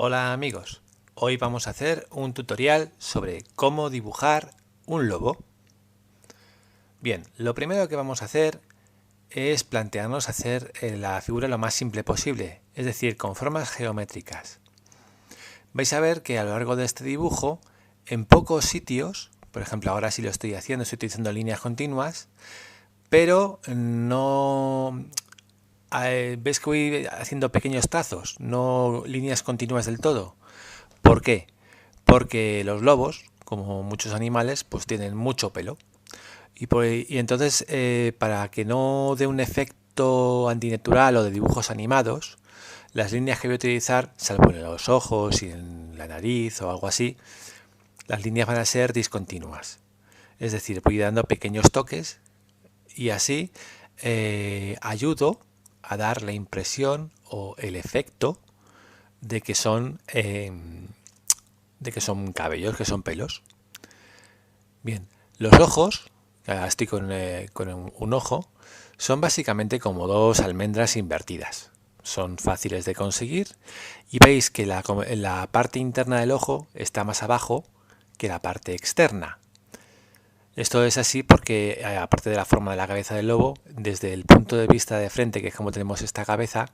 Hola amigos, hoy vamos a hacer un tutorial sobre cómo dibujar un lobo. Bien, lo primero que vamos a hacer es plantearnos hacer la figura lo más simple posible, es decir, con formas geométricas. Vais a ver que a lo largo de este dibujo, en pocos sitios, por ejemplo ahora sí lo estoy haciendo, estoy utilizando líneas continuas, pero no... ves que voy haciendo pequeños trazos, no líneas continuas del todo. ¿Por qué? Porque los lobos, como muchos animales, pues tienen mucho pelo. Y entonces, para que no dé un efecto antinatural o de dibujos animados, las líneas que voy a utilizar, salvo en los ojos y en la nariz o algo así, las líneas van a ser discontinuas. Es decir, voy dando pequeños toques y así ayudo a dar la impresión o el efecto de que son cabellos, que son pelos. Bien, los ojos, ahora estoy con un ojo, son básicamente como dos almendras invertidas. Son fáciles de conseguir y veis que la parte interna del ojo está más abajo que la parte externa. Esto es así porque, aparte de la forma de la cabeza del lobo, desde el punto de vista de frente, que es como tenemos esta cabeza,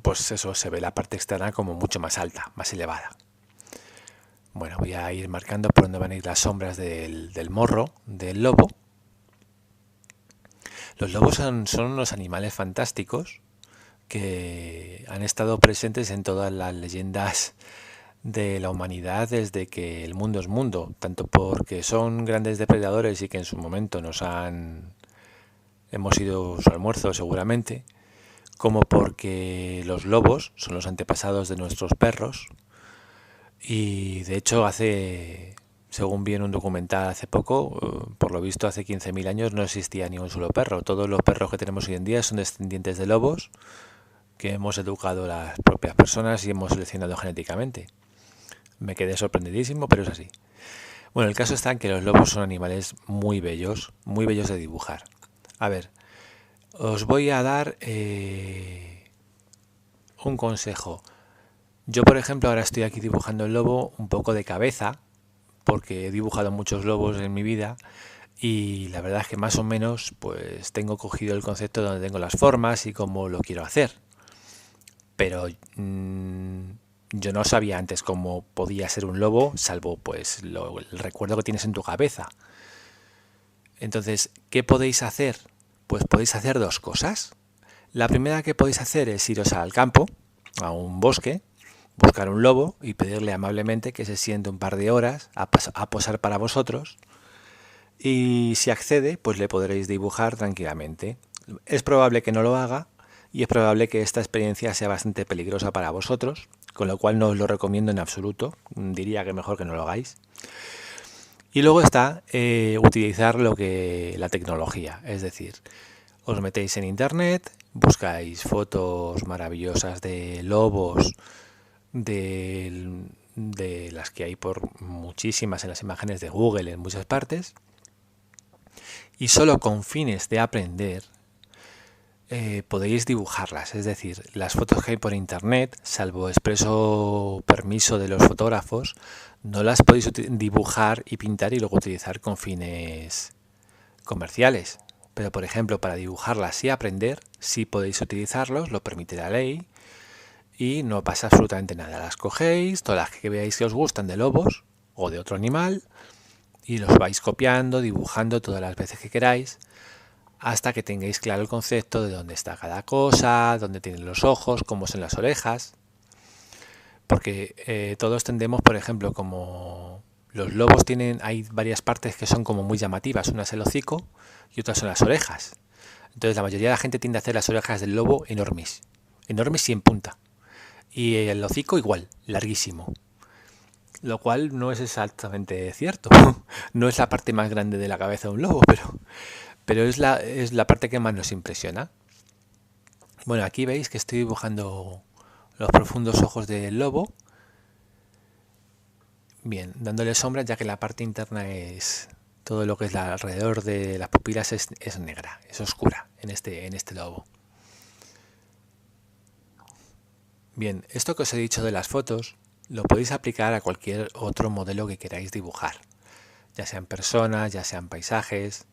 pues eso, se ve la parte externa como mucho más alta, más elevada. Bueno, voy a ir marcando por donde van a ir las sombras del morro del lobo. Los lobos son unos animales fantásticos que han estado presentes en todas las leyendas de la humanidad desde que el mundo es mundo, tanto porque son grandes depredadores y que en su momento hemos sido su almuerzo seguramente, como porque los lobos son los antepasados de nuestros perros. Y de hecho según vi en un documental hace poco, por lo visto hace 15.000 años no existía ni un solo perro. Todos los perros que tenemos hoy en día son descendientes de lobos que hemos educado las propias personas y hemos seleccionado genéticamente. Me quedé sorprendidísimo, pero es así. Bueno, el caso está en que los lobos son animales muy bellos de dibujar. A ver, os voy a dar un consejo. Yo, por ejemplo, ahora estoy aquí dibujando el lobo un poco de cabeza, porque he dibujado muchos lobos en mi vida y la verdad es que más o menos pues tengo cogido el concepto de donde tengo las formas y cómo lo quiero hacer. Pero yo no sabía antes cómo podía ser un lobo, salvo pues el recuerdo que tienes en tu cabeza. Entonces, ¿qué podéis hacer? Pues podéis hacer dos cosas. La primera que podéis hacer es iros al campo, a un bosque, buscar un lobo y pedirle amablemente que se siente un par de horas a posar para vosotros, y si accede, pues le podréis dibujar tranquilamente. Es probable que no lo haga y es probable que esta experiencia sea bastante peligrosa para vosotros, con lo cual no os lo recomiendo en absoluto, diría que mejor que no lo hagáis. Y luego está utilizar la tecnología, es decir, os metéis en internet, buscáis fotos maravillosas de lobos, de las que hay por muchísimas en las imágenes de Google en muchas partes, y solo con fines de aprender podéis dibujarlas. Es decir, las fotos que hay por internet, salvo expreso permiso de los fotógrafos, no las podéis dibujar y pintar y luego utilizar con fines comerciales. Pero por ejemplo, para dibujarlas y aprender, sí podéis utilizarlos, lo permite la ley, y no pasa absolutamente nada. Las cogéis, todas las que veáis que os gustan de lobos o de otro animal, y los vais copiando, dibujando todas las veces que queráis, hasta que tengáis claro el concepto de dónde está cada cosa, dónde tienen los ojos, cómo son las orejas. Porque todos tendemos, por ejemplo, como los lobos hay varias partes que son como muy llamativas. Una es el hocico y otras son las orejas. Entonces la mayoría de la gente tiende a hacer las orejas del lobo enormes y en punta. Y el hocico igual, larguísimo. Lo cual no es exactamente cierto. No es la parte más grande de la cabeza de un lobo, pero es la parte que más nos impresiona. Bueno, aquí veis que estoy dibujando los profundos ojos del lobo. Bien, dándole sombra, ya que la parte interna es todo lo que es alrededor de las pupilas es negra, es oscura en este lobo. Bien, esto que os he dicho de las fotos lo podéis aplicar a cualquier otro modelo que queráis dibujar, ya sean personas, ya sean paisajes.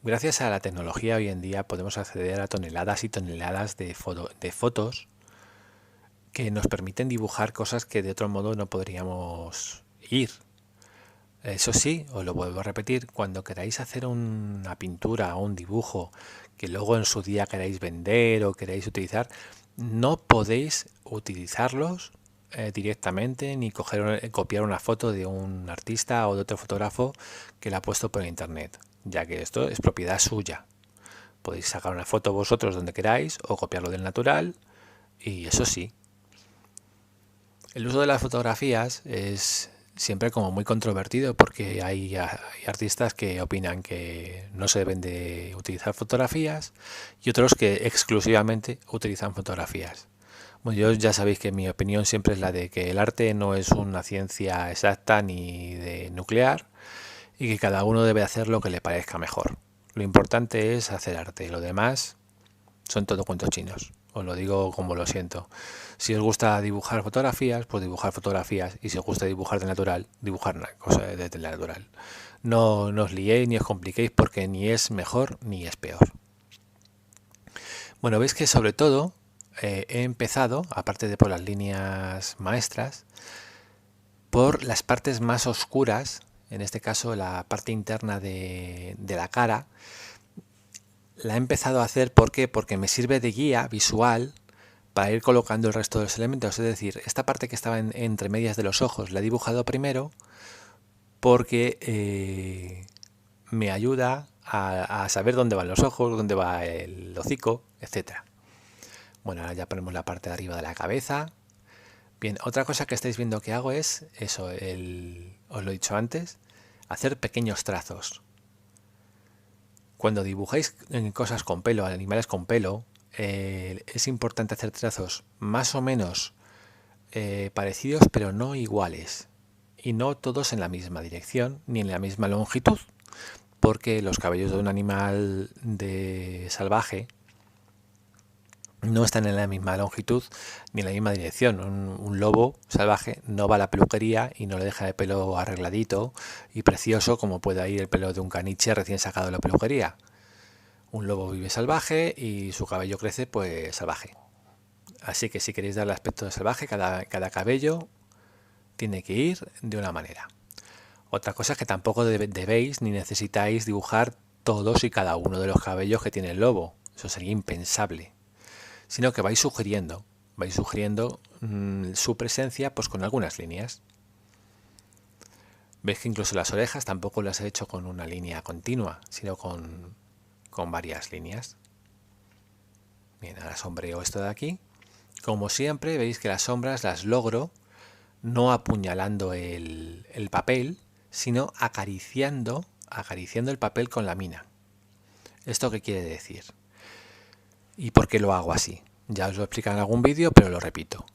Gracias a la tecnología hoy en día podemos acceder a toneladas y toneladas de fotos que nos permiten dibujar cosas que de otro modo no podríamos ir. Eso sí, os lo vuelvo a repetir, cuando queráis hacer una pintura o un dibujo que luego en su día queráis vender o queráis utilizar, no podéis utilizarlos directamente ni copiar una foto de un artista o de otro fotógrafo que la ha puesto por internet, ya que esto es propiedad suya. Podéis sacar una foto vosotros donde queráis o copiarlo del natural, y eso sí, el uso de las fotografías es siempre como muy controvertido porque hay artistas que opinan que no se deben de utilizar fotografías y otros que exclusivamente utilizan fotografías. Bueno, yo ya sabéis que mi opinión siempre es la de que el arte no es una ciencia exacta ni de nuclear y que cada uno debe hacer lo que le parezca mejor. Lo importante es hacer arte, lo demás son todo cuentos chinos. Os lo digo como lo siento. Si os gusta dibujar fotografías, pues dibujar fotografías. Y si os gusta dibujar de natural, dibujar una cosa de natural. No, no os liéis ni os compliquéis porque ni es mejor ni es peor. Bueno, veis que sobre todo he empezado, aparte de por las líneas maestras, por las partes más oscuras, en este caso la parte interna de la cara. La he empezado a hacer, ¿por qué? Porque me sirve de guía visual para ir colocando el resto de los elementos. Es decir, esta parte que estaba entre medias de los ojos la he dibujado primero porque me ayuda a saber dónde van los ojos, dónde va el hocico, etcétera. Bueno, ahora ya ponemos la parte de arriba de la cabeza. Bien, otra cosa que estáis viendo que hago es eso, os lo he dicho antes, hacer pequeños trazos. Cuando dibujáis cosas con pelo, animales con pelo, es importante hacer trazos más o menos parecidos, pero no iguales. Y no todos en la misma dirección, ni en la misma longitud, porque los cabellos de un animal salvaje no están en la misma longitud ni en la misma dirección. Un lobo salvaje no va a la peluquería y no le deja el pelo arregladito y precioso como puede ir el pelo de un caniche recién sacado de la peluquería. Un lobo vive salvaje y su cabello crece pues salvaje. Así que si queréis darle aspecto de salvaje, cada cabello tiene que ir de una manera. Otra cosa es que tampoco debéis ni necesitáis dibujar todos y cada uno de los cabellos que tiene el lobo. Eso sería impensable. Sino que vais sugiriendo su presencia pues con algunas líneas. Veis que incluso las orejas tampoco las he hecho con una línea continua, sino con varias líneas. Bien, ahora sombreo esto de aquí. Como siempre, veis que las sombras las logro no apuñalando el papel, sino acariciando el papel con la mina. ¿Esto qué quiere decir? ¿Y por qué lo hago así? Ya os lo he explicado en algún vídeo, pero lo repito.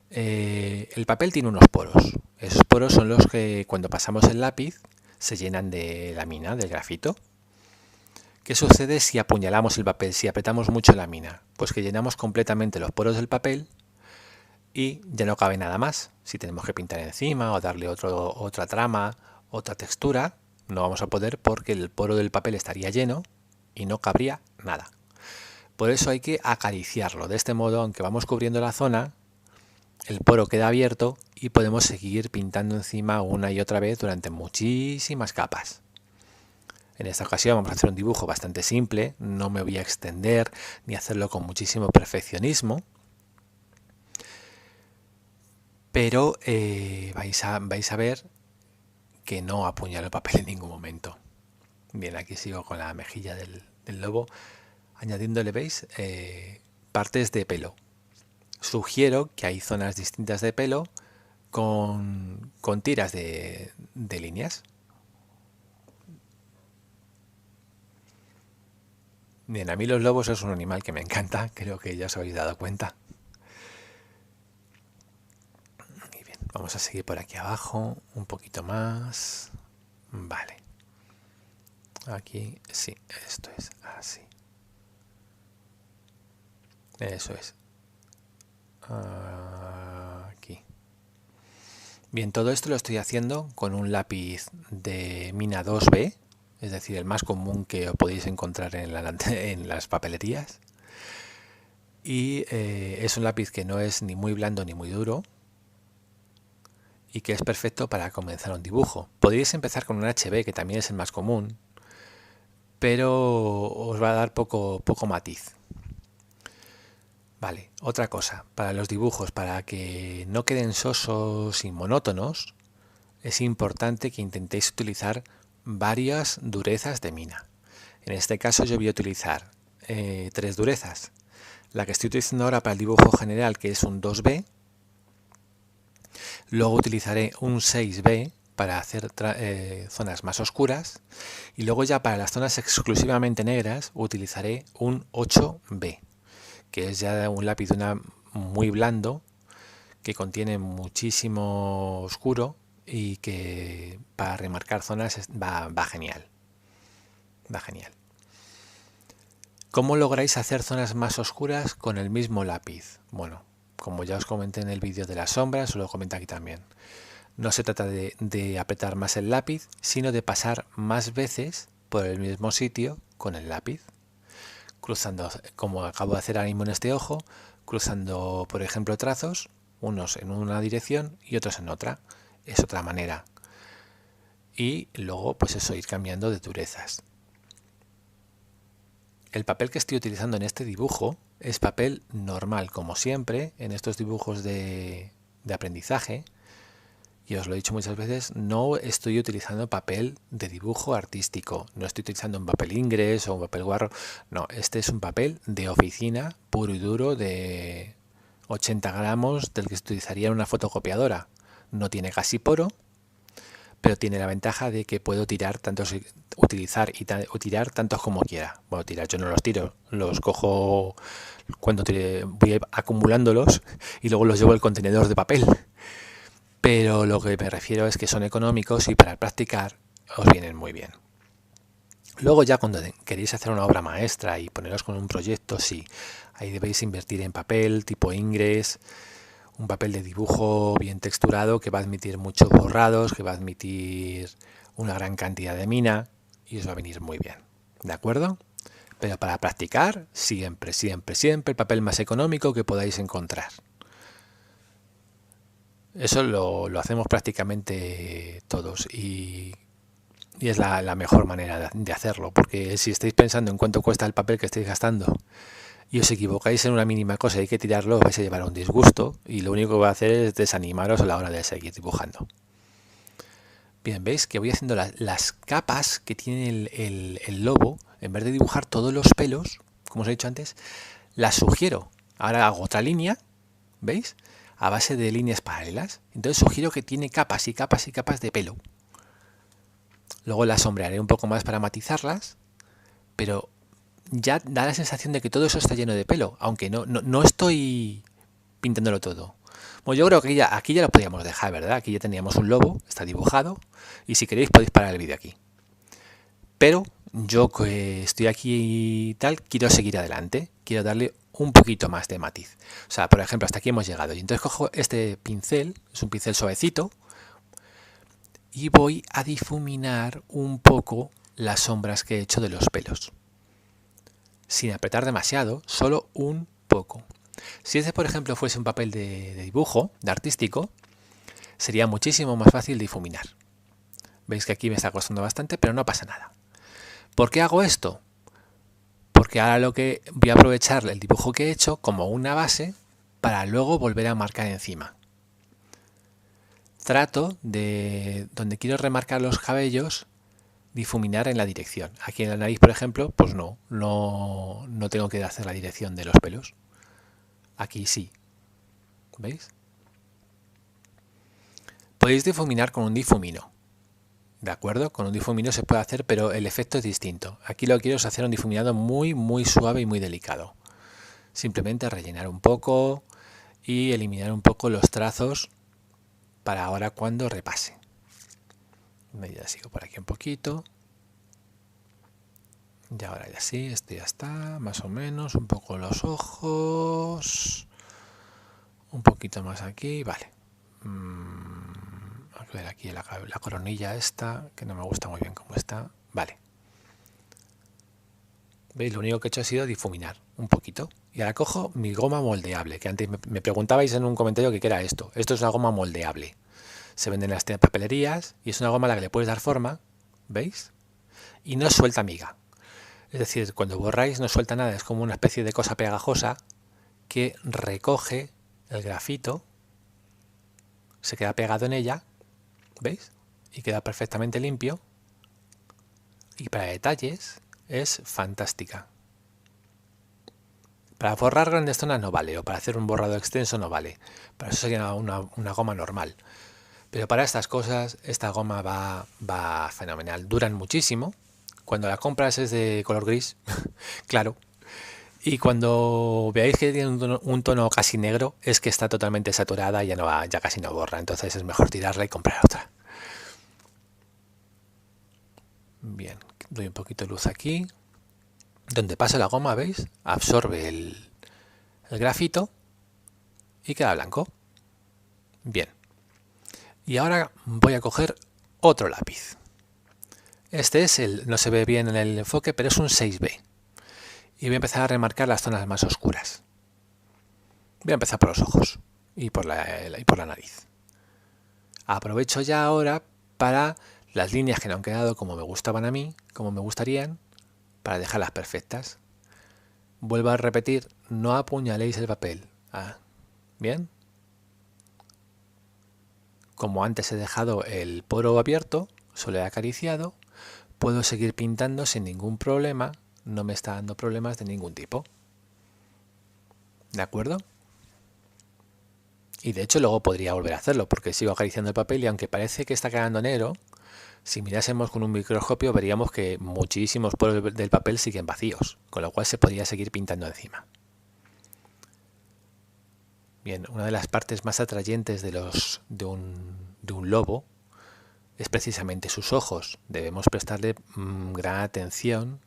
El papel tiene unos poros. Esos poros son los que cuando pasamos el lápiz se llenan de la mina, del grafito. ¿Qué sucede si apuñalamos el papel, si apretamos mucho la mina? Pues que llenamos completamente los poros del papel y ya no cabe nada más. Si tenemos que pintar encima o darle otra trama, otra textura, no vamos a poder porque el poro del papel estaría lleno y no cabría nada. Por eso hay que acariciarlo. De este modo, aunque vamos cubriendo la zona, el poro queda abierto y podemos seguir pintando encima una y otra vez durante muchísimas capas. En esta ocasión vamos a hacer un dibujo bastante simple, no me voy a extender ni hacerlo con muchísimo perfeccionismo, pero vais a ver que no apuñalo el papel en ningún momento. Bien, aquí sigo con la mejilla del lobo, añadiéndole, ¿veis? Partes de pelo. Sugiero que hay zonas distintas de pelo con tiras de líneas. Bien, a mí los lobos es un animal que me encanta, creo que ya os habéis dado cuenta. Muy bien, vamos a seguir por aquí abajo, un poquito más. Vale. Aquí, sí, esto es así. Eso es. Aquí. Bien, todo esto lo estoy haciendo con un lápiz de mina 2B, es decir, el más común que podéis encontrar en las papelerías. Y es un lápiz que no es ni muy blando ni muy duro y que es perfecto para comenzar un dibujo. Podéis empezar con un HB, que también es el más común, pero os va a dar poco matiz. Vale, otra cosa, para los dibujos, para que no queden sosos y monótonos, es importante que intentéis utilizar varias durezas de mina. En este caso yo voy a utilizar 3 durezas. La que estoy utilizando ahora para el dibujo general, que es un 2B. Luego utilizaré un 6B para hacer zonas más oscuras. Y luego ya para las zonas exclusivamente negras utilizaré un 8B, que es ya un lápiz muy blando, que contiene muchísimo oscuro y que para remarcar zonas va genial. Va genial. ¿Cómo lográis hacer zonas más oscuras con el mismo lápiz? Bueno, como ya os comenté en el vídeo de las sombras, os lo comento aquí también. No se trata de apretar más el lápiz, sino de pasar más veces por el mismo sitio con el lápiz. Cruzando, como acabo de hacer ahora mismo en este ojo, cruzando, por ejemplo, trazos, unos en una dirección y otros en otra. Es otra manera. Y luego, pues eso, ir cambiando de durezas. El papel que estoy utilizando en este dibujo es papel normal, como siempre, en estos dibujos de aprendizaje. Y os lo he dicho muchas veces, no estoy utilizando papel de dibujo artístico, no estoy utilizando un papel Ingres o un papel Guarro, no, este es un papel de oficina puro y duro de 80 gramos del que se utilizaría en una fotocopiadora. No tiene casi poro, pero tiene la ventaja de que puedo tirar utilizar y tirar tantos como quiera. Bueno, tirar yo no los tiro, los cojo cuando voy acumulándolos y luego los llevo al contenedor de papel. Pero lo que me refiero es que son económicos y para practicar os vienen muy bien. Luego ya cuando queréis hacer una obra maestra y poneros con un proyecto, sí, ahí debéis invertir en papel tipo Ingres, un papel de dibujo bien texturado que va a admitir muchos borrados, que va a admitir una gran cantidad de mina y os va a venir muy bien, ¿de acuerdo? Pero para practicar, siempre, siempre, siempre el papel más económico que podáis encontrar. Eso lo hacemos prácticamente todos y es la mejor manera de hacerlo, porque si estáis pensando en cuánto cuesta el papel que estáis gastando y os equivocáis en una mínima cosa y hay que tirarlo, vais a llevar a un disgusto y lo único que va a hacer es desanimaros a la hora de seguir dibujando. Bien, veis que voy haciendo las capas que tiene el lobo. En vez de dibujar todos los pelos, como os he dicho antes, las sugiero. Ahora hago otra línea, ¿veis? A base de líneas paralelas. Entonces sugiero que tiene capas y capas y capas de pelo. Luego las sombrearé un poco más para matizarlas, pero ya da la sensación de que todo eso está lleno de pelo, aunque no estoy pintándolo todo. Bueno, yo creo que aquí ya lo podíamos dejar, ¿verdad? Aquí ya teníamos un lobo, está dibujado, y si queréis podéis parar el vídeo aquí. Pero yo que estoy aquí y tal, quiero seguir adelante, quiero darle un poquito más de matiz. O sea, por ejemplo, hasta aquí hemos llegado, y entonces cojo este pincel, es un pincel suavecito, y voy a difuminar un poco las sombras que he hecho de los pelos. Sin apretar demasiado, solo un poco. Si este, por ejemplo, fuese un papel de dibujo, de artístico, sería muchísimo más fácil difuminar. Veis que aquí me está costando bastante, pero no pasa nada. ¿Por qué hago esto? Porque ahora lo que voy a aprovechar el dibujo que he hecho como una base para luego volver a marcar encima. Trato de, donde quiero remarcar los cabellos, difuminar en la dirección. Aquí en la nariz, por ejemplo, pues no tengo que hacer la dirección de los pelos. Aquí sí. ¿Veis? Podéis difuminar con un difumino. ¿De acuerdo? Con un difumino se puede hacer, pero el efecto es distinto. Aquí lo que quiero es hacer un difuminado muy, muy suave y muy delicado. Simplemente rellenar un poco y eliminar un poco los trazos para ahora cuando repase. Ya sigo por aquí un poquito. Y ahora ya sí, esto ya está, más o menos, un poco los ojos, un poquito más aquí, vale. A ver aquí la coronilla esta, que no me gusta muy bien cómo está. Vale. ¿Veis? Lo único que he hecho ha sido difuminar un poquito. Y ahora cojo mi goma moldeable, que antes me preguntabais en un comentario qué era esto. Esto es una goma moldeable. Se vende en las papelerías y es una goma a la que le puedes dar forma, ¿veis? Y no suelta miga. Es decir, cuando borráis no suelta nada, es como una especie de cosa pegajosa que recoge el grafito, se queda pegado en ella, ¿veis? Y queda perfectamente limpio. Y para detalles es fantástica. Para borrar grandes zonas no vale, o para hacer un borrado extenso no vale. Para eso sería una goma normal. Pero para estas cosas, esta goma va fenomenal. Duran muchísimo. Cuando la compras es de color gris, claro. Y cuando veáis que tiene un tono casi negro, es que está totalmente saturada y ya casi no borra. Entonces es mejor tirarla y comprar otra. Bien, doy un poquito de luz aquí. Donde pasa la goma, ¿veis? Absorbe el grafito y queda blanco. Bien. Y ahora voy a coger otro lápiz. Este es no se ve bien en el enfoque, pero es un 6B. Y voy a empezar a remarcar las zonas más oscuras. Voy a empezar por los ojos y por la nariz. Aprovecho ya ahora para las líneas que no han quedado como me gustaban a mí, como me gustarían, para dejarlas perfectas. Vuelvo a repetir, no apuñaléis el papel. ¿Bien? Como antes he dejado el poro abierto, solo he acariciado, puedo seguir pintando sin ningún problema, no me está dando problemas de ningún tipo. ¿De acuerdo? Y de hecho luego podría volver a hacerlo, porque sigo acariciando el papel y aunque parece que está quedando negro, si mirásemos con un microscopio veríamos que muchísimos poros del papel siguen vacíos, con lo cual se podría seguir pintando encima. Bien, una de las partes más atrayentes de un lobo es precisamente sus ojos. Debemos prestarle gran atención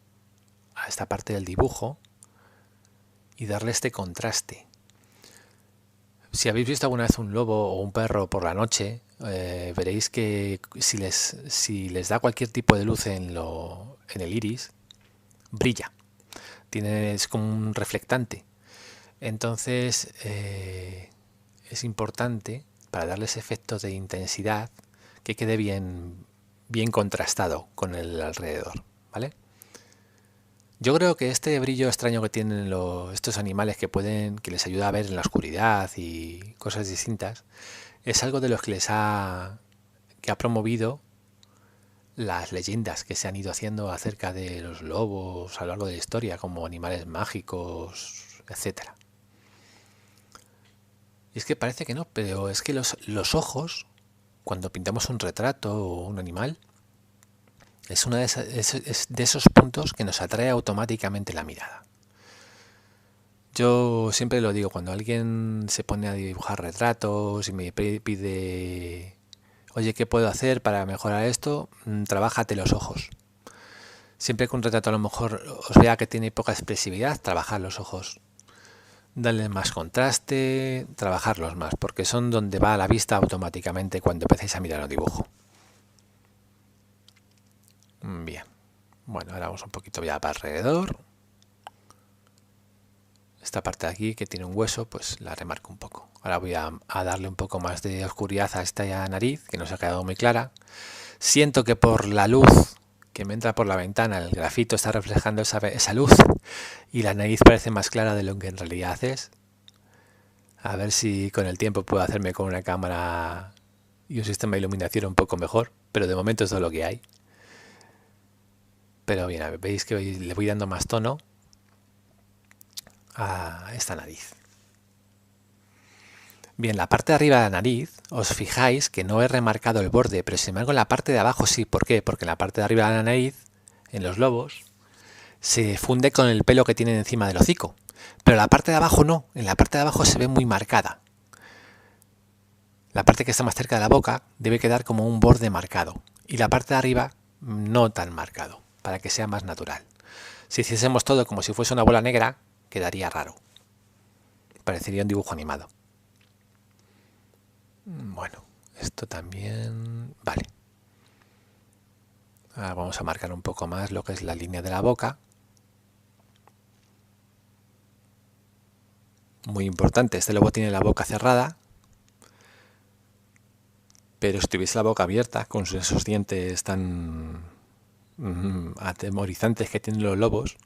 a esta parte del dibujo y darle este contraste. Si habéis visto alguna vez un lobo o un perro por la noche, veréis que si les da cualquier tipo de luz en el iris, brilla. Es como un reflectante. Entonces es importante, para darles efectos de intensidad, que quede bien contrastado con el alrededor, ¿vale? Yo creo que este brillo extraño que tienen estos animales que les ayuda a ver en la oscuridad y cosas distintas, es algo de los que que ha promovido las leyendas que se han ido haciendo acerca de los lobos a lo largo de la historia, como animales mágicos, etcétera. Y es que parece que no, pero es que los ojos, cuando pintamos un retrato o un animal, es uno de esos puntos que nos atrae automáticamente la mirada. Yo siempre lo digo, cuando alguien se pone a dibujar retratos y me pide, oye, ¿qué puedo hacer para mejorar esto? Trabájate los ojos. Siempre que un retrato a lo mejor os vea que tiene poca expresividad, trabajad los ojos. Darle más contraste, trabajarlos más, porque son donde va la vista automáticamente cuando empecéis a mirar el dibujo. Bien, bueno, ahora vamos un poquito ya para alrededor. Esta parte de aquí que tiene un hueso, pues la remarco un poco. Ahora voy a darle un poco más de oscuridad a esta nariz, que no se ha quedado muy clara. Siento que por la luz que me entra por la ventana, el grafito está reflejando esa luz y la nariz parece más clara de lo que en realidad es. A ver si con el tiempo puedo hacerme con una cámara y un sistema de iluminación un poco mejor, pero de momento es todo lo que hay. Pero bien, veis que le voy dando más tono a esta nariz. Bien, la parte de arriba de la nariz, os fijáis que no he remarcado el borde, pero sin embargo en la parte de abajo sí. ¿Por qué? Porque en la parte de arriba de la nariz, en los lobos, se funde con el pelo que tienen encima del hocico. Pero la parte de abajo no, en la parte de abajo se ve muy marcada. La parte que está más cerca de la boca debe quedar como un borde marcado. Y la parte de arriba no tan marcado, para que sea más natural. Si hiciésemos todo como si fuese una bola negra, quedaría raro. Parecería un dibujo animado. Bueno, esto también... Vale. Ahora vamos a marcar un poco más lo que es la línea de la boca. Muy importante, este lobo tiene la boca cerrada, pero si tuviese la boca abierta, con esos dientes tan atemorizantes que tienen los lobos,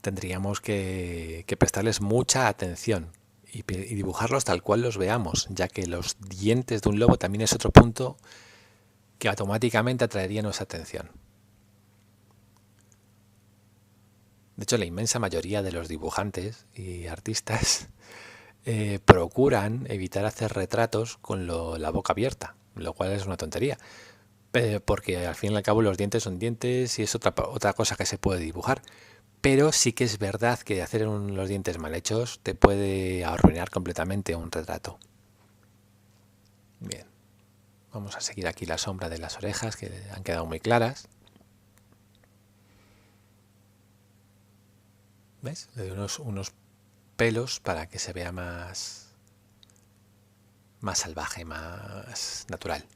tendríamos que prestarles mucha atención y dibujarlos tal cual los veamos, ya que los dientes de un lobo también es otro punto que automáticamente atraería nuestra atención. De hecho, la inmensa mayoría de los dibujantes y artistas procuran evitar hacer retratos con la boca abierta, lo cual es una tontería, porque al fin y al cabo los dientes son dientes y es otra cosa que se puede dibujar. Pero sí que es verdad que hacer los dientes mal hechos te puede arruinar completamente un retrato. Bien, vamos a seguir aquí la sombra de las orejas, que han quedado muy claras. ¿Ves? Le doy unos pelos para que se vea más salvaje, más natural.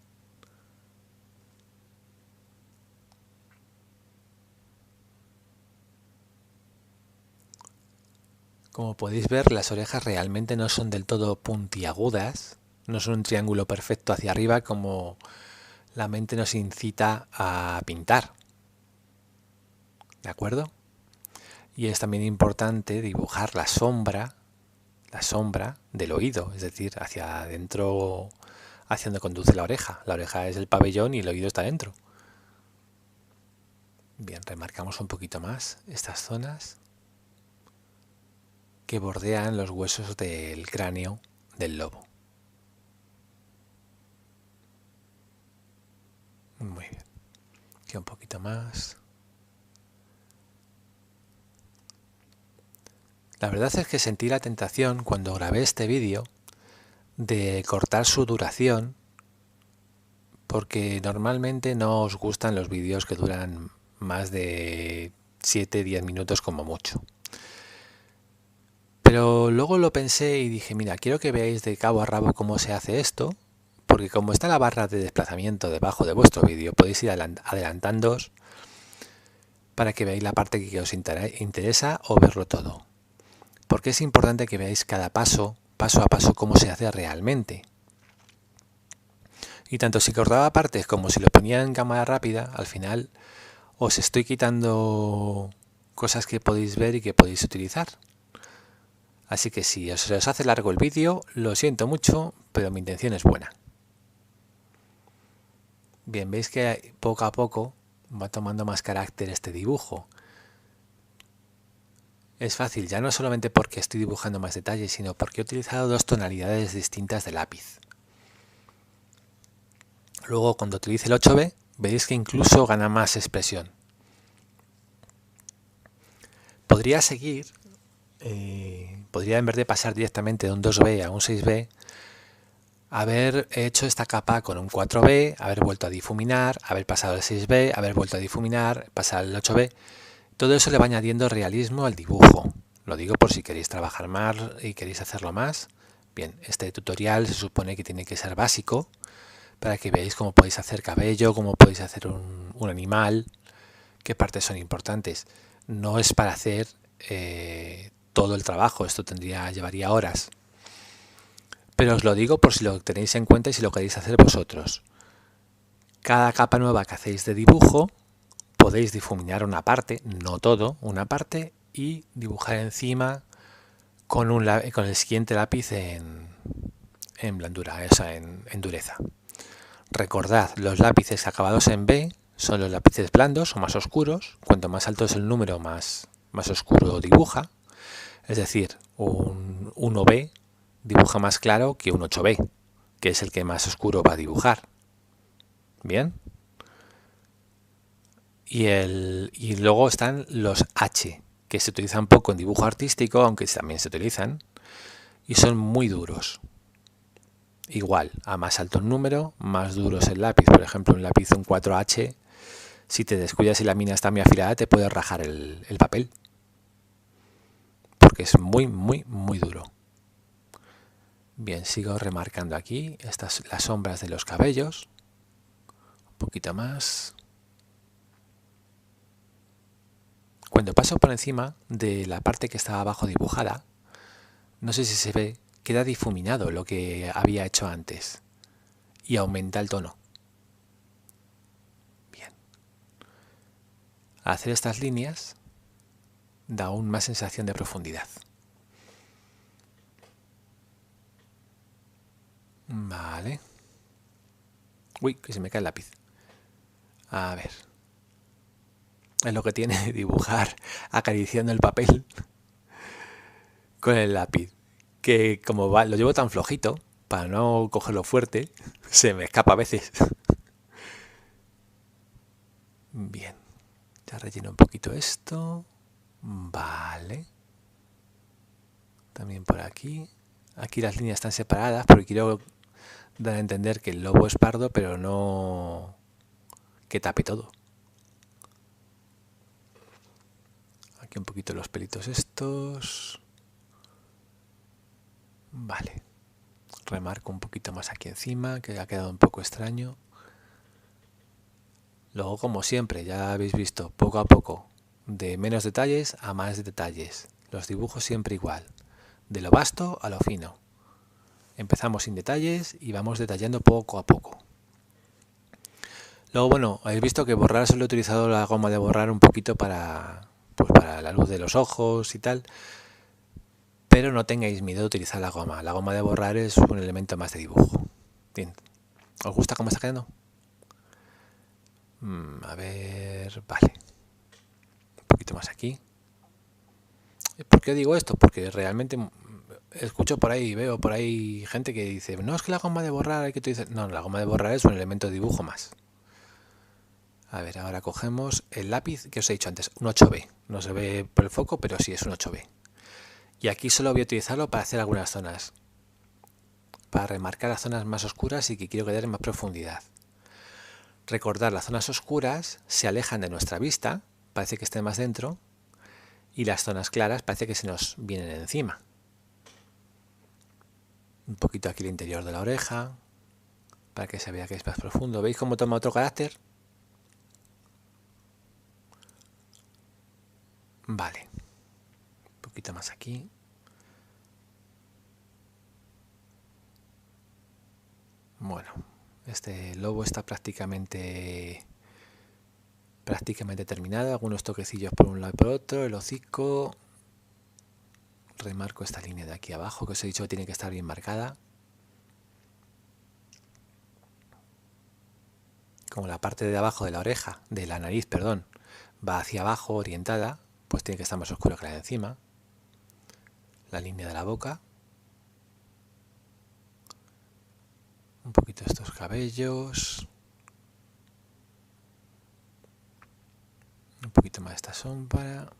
Como podéis ver, las orejas realmente no son del todo puntiagudas, no son un triángulo perfecto hacia arriba como la mente nos incita a pintar. ¿De acuerdo? Y es también importante dibujar la sombra del oído, es decir, hacia adentro, hacia donde conduce la oreja. La oreja es el pabellón y el oído está dentro. Bien, remarcamos un poquito más estas zonas que bordean los huesos del cráneo del lobo. Muy bien. Aquí un poquito más. La verdad es que sentí la tentación cuando grabé este vídeo de cortar su duración, porque normalmente no os gustan los vídeos que duran más de 7-10 minutos como mucho. Pero luego lo pensé y dije, mira, quiero que veáis de cabo a rabo cómo se hace esto, porque como está la barra de desplazamiento debajo de vuestro vídeo, podéis ir adelantándoos para que veáis la parte que os interesa o verlo todo. Porque es importante que veáis cada paso a paso, cómo se hace realmente. Y tanto si cortaba partes como si lo ponía en cámara rápida, al final os estoy quitando cosas que podéis ver y que podéis utilizar. Así que si se os hace largo el vídeo, lo siento mucho, pero mi intención es buena. Bien, veis que poco a poco va tomando más carácter este dibujo. Es fácil, ya no solamente porque estoy dibujando más detalles, sino porque he utilizado dos tonalidades distintas de lápiz. Luego, cuando utilice el 8B, veréis que incluso gana más expresión. Podría seguir, podría en vez de pasar directamente de un 2B a un 6B, haber hecho esta capa con un 4B, haber vuelto a difuminar, haber pasado al 6B, haber vuelto a difuminar, pasar al 8B. Todo eso le va añadiendo realismo al dibujo. Lo digo por si queréis trabajar más y queréis hacerlo más. Bien, este tutorial se supone que tiene que ser básico para que veáis cómo podéis hacer cabello, cómo podéis hacer un animal, qué partes son importantes. No es para hacer todo el trabajo, esto llevaría horas. Pero os lo digo por si lo tenéis en cuenta y si lo queréis hacer vosotros. Cada capa nueva que hacéis de dibujo, podéis difuminar una parte, no todo, una parte, y dibujar encima con el siguiente lápiz en blandura, o sea, en dureza. Recordad, los lápices acabados en B son los lápices blandos o más oscuros. Cuanto más alto es el número, más oscuro dibuja. Es decir, un 1B dibuja más claro que un 8B, que es el que más oscuro va a dibujar. ¿Bien? Y luego están los H, que se utilizan poco en dibujo artístico, aunque también se utilizan, y son muy duros. Igual, a más alto el número, más duro es el lápiz. Por ejemplo, un lápiz, un 4H, si te descuidas y la mina está muy afilada, te puede rajar el papel. Porque es muy, muy, muy duro. Bien, sigo remarcando aquí las sombras de los cabellos. Un poquito más. Cuando paso por encima de la parte que estaba abajo dibujada, no sé si se ve, queda difuminado lo que había hecho antes y aumenta el tono. Bien. Al hacer estas líneas da aún más sensación de profundidad. Vale. Uy, que se me cae el lápiz. A ver. Es lo que tiene dibujar acariciando el papel con el lápiz. Que como lo llevo tan flojito, para no cogerlo fuerte, se me escapa a veces. Bien. Ya relleno un poquito esto. Vale. También por aquí. Aquí las líneas están separadas porque quiero dar a entender que el lobo es pardo, pero no que tape todo. Aquí un poquito los pelitos estos. Vale. Remarco un poquito más aquí encima, que ha quedado un poco extraño. Luego, como siempre, ya habéis visto, poco a poco, de menos detalles a más detalles. Los dibujos siempre igual, de lo vasto a lo fino. Empezamos sin detalles y vamos detallando poco a poco. Luego, bueno, habéis visto que borrar solo he utilizado la goma de borrar un poquito para la luz de los ojos y tal. Pero no tengáis miedo de utilizar la goma. La goma de borrar es un elemento más de dibujo. Bien. ¿Os gusta cómo está quedando? A ver, vale. Un poquito más aquí. ¿Por qué digo esto? Porque realmente escucho por ahí, veo por ahí gente que dice, no, es que la goma de borrar hay que utilizar. No, la goma de borrar es un elemento de dibujo más. A ver, ahora cogemos el lápiz que os he dicho antes, un 8B. No se ve por el foco, pero sí es un 8B. Y aquí solo voy a utilizarlo para hacer algunas zonas. Para remarcar las zonas más oscuras y que quiero que den más profundidad. Recordar, las zonas oscuras se alejan de nuestra vista, parece que estén más dentro, y las zonas claras parece que se nos vienen encima. Un poquito aquí el interior de la oreja, para que se vea que es más profundo. ¿Veis cómo toma otro carácter? Vale. Un poquito más aquí. Bueno, este lobo está prácticamente terminado. Algunos toquecillos por un lado y por otro. El hocico. Remarco esta línea de aquí abajo que os he dicho que tiene que estar bien marcada. Como la parte de abajo de la oreja, de la nariz, perdón, va hacia abajo orientada, pues tiene que estar más oscuro que la de encima. La línea de la boca. Un poquito estos cabellos. Un poquito más esta sombra.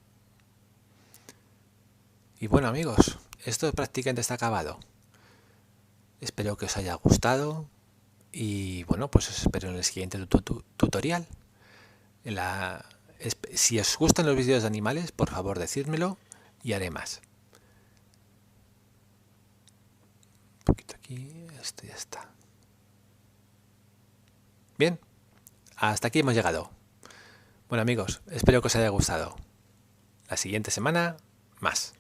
Y bueno, amigos, esto prácticamente está acabado. Espero que os haya gustado y bueno, pues os espero en el siguiente tutorial. Si os gustan los vídeos de animales, por favor decídmelo y haré más. Un poquito aquí, esto ya está. Bien, hasta aquí hemos llegado. Bueno amigos, espero que os haya gustado. La siguiente semana, más.